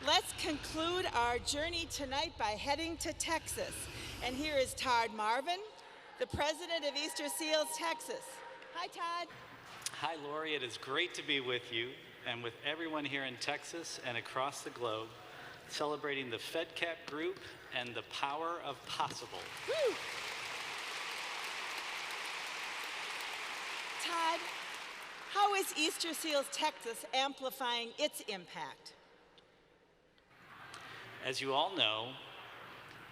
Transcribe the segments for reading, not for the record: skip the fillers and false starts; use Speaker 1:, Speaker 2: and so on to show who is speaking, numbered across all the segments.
Speaker 1: Let's conclude our journey tonight by heading to Texas. And here is Todd Marvin, the president of Easterseals, Texas. Hi, Todd.
Speaker 2: Hi, Lori. It is great to be with you and with everyone here in Texas and across the globe, celebrating the Fedcap Group and the power of possible.
Speaker 1: Woo! Todd, how is Easterseals, Texas amplifying its impact?
Speaker 2: As you all know,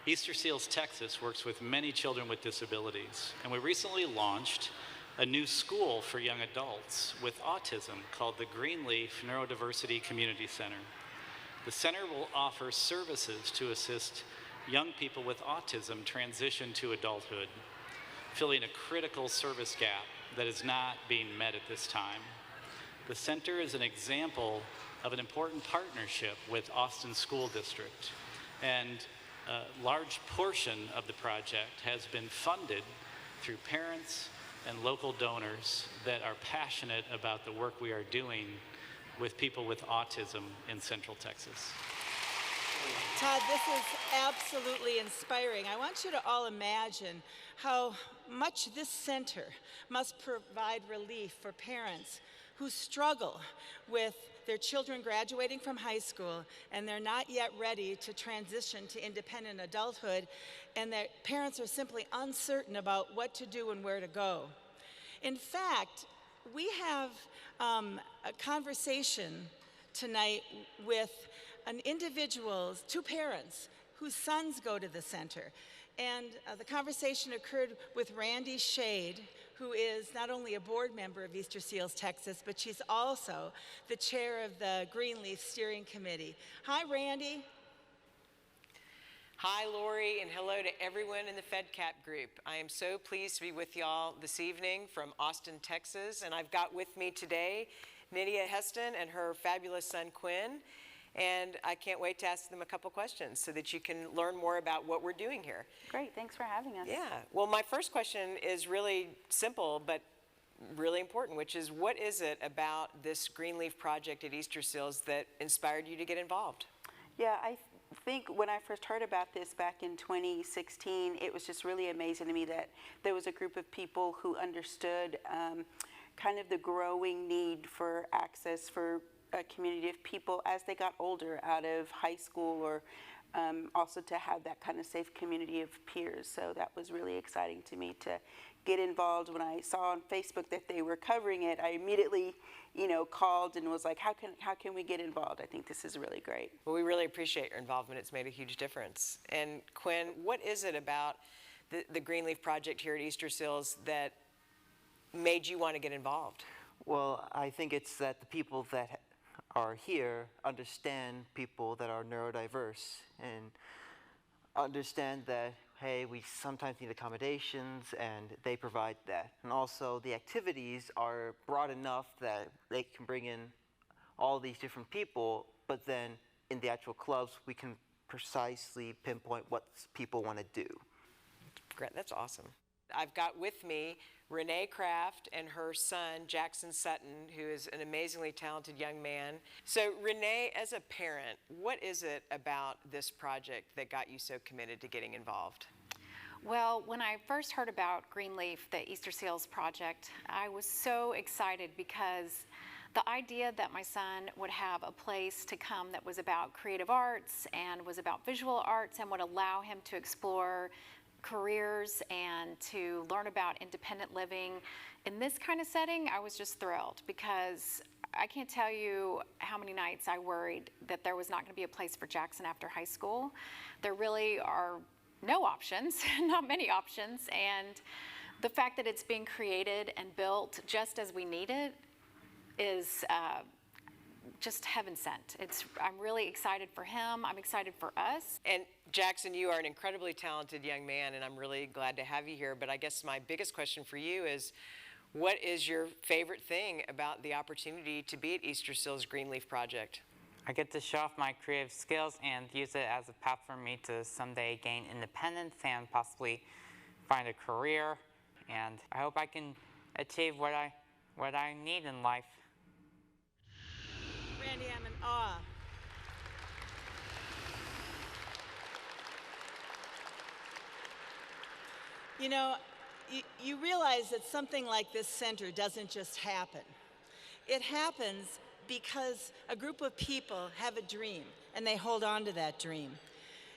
Speaker 2: Easterseals, Texas works with many children with disabilities, and we recently launched a new school for young adults with autism called the Greenleaf Neurodiversity Community Center. The center will offer services to assist young people with autism transition to adulthood, filling a critical service gap that is not being met at this time. The center is an example of an important partnership with Austin School District, and a large portion of the project has been funded through parents and local donors that are passionate about the work we are doing with people with autism in Central Texas.
Speaker 1: Todd, this is absolutely inspiring. I want you to all imagine how much this center must provide relief for parents who struggle with their children graduating from high school and they're not yet ready to transition to independent adulthood, and their parents are simply uncertain about what to do and where to go. In fact, we have a conversation tonight with two parents whose sons go to the center. And the conversation occurred with Randy Shade, who is not only a board member of Easterseals, Texas, but she's also the chair of the Greenleaf Steering Committee. Hi, Randy.
Speaker 3: Hi, Lori, and hello to everyone in the Fedcap Group. I am so pleased to be with y'all this evening from Austin, Texas, and I've got with me today Nydia Heston and her fabulous son, Quinn. And I can't wait to ask them a couple questions so that you can learn more about what we're doing here.
Speaker 4: Great, thanks for having us.
Speaker 3: Yeah, well, my first question is really simple, but really important, which is what is it about this Greenleaf project at Easterseals that inspired you to get involved?
Speaker 4: Yeah, I think when I first heard about this back in 2016, it was just really amazing to me that there was a group of people who understood kind of the growing need for access for a community of people as they got older out of high school, or also to have that kind of safe community of peers. So that was really exciting to me to get involved. When I saw on Facebook that they were covering it, I immediately, called and was like, how can we get involved? I think this is really great.
Speaker 3: Well, we really appreciate your involvement. It's made a huge difference. And Quinn, what is it about the Greenleaf project here at Easterseals that made you want to get involved?
Speaker 5: Well, I think it's that the people that are here understand people that are neurodiverse and understand that, hey, we sometimes need accommodations, and they provide that. And also the activities are broad enough that they can bring in all these different people, but then in the actual clubs we can precisely pinpoint what people want to do.
Speaker 3: Great, that's awesome. I've got with me Renee Kraft and her son, Jackson Sutton, who is an amazingly talented young man. So Renee, as a parent, what is it about this project that got you so committed to getting involved?
Speaker 6: Well, when I first heard about Greenleaf, the Easterseals project, I was so excited because the idea that my son would have a place to come that was about creative arts and was about visual arts and would allow him to explore careers and to learn about independent living in this kind of setting, I was just thrilled, because I can't tell you how many nights I worried that there was not going to be a place for Jackson after high school. There really are no options, not many options, and the fact that it's being created and built just as we need it is just heaven sent. I'm really excited for him. I'm excited for us.
Speaker 3: And Jackson, you are an incredibly talented young man, and I'm really glad to have you here. But I guess my biggest question for you is, what is your favorite thing about the opportunity to be at Easterseals Greenleaf Project?
Speaker 7: I get to show off my creative skills and use it as a path for me to someday gain independence and possibly find a career. And I hope I can achieve what I need in life.
Speaker 1: Randy, I'm in awe. You know, you realize that something like this center doesn't just happen. It happens because a group of people have a dream and they hold on to that dream.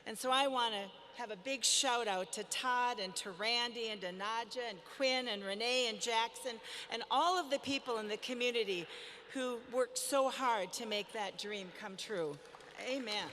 Speaker 1: And so I want to have a big shout out to Todd and to Randy and to Nadja and Quinn and Renee and Jackson and all of the people in the community who worked so hard to make that dream come true. Amen.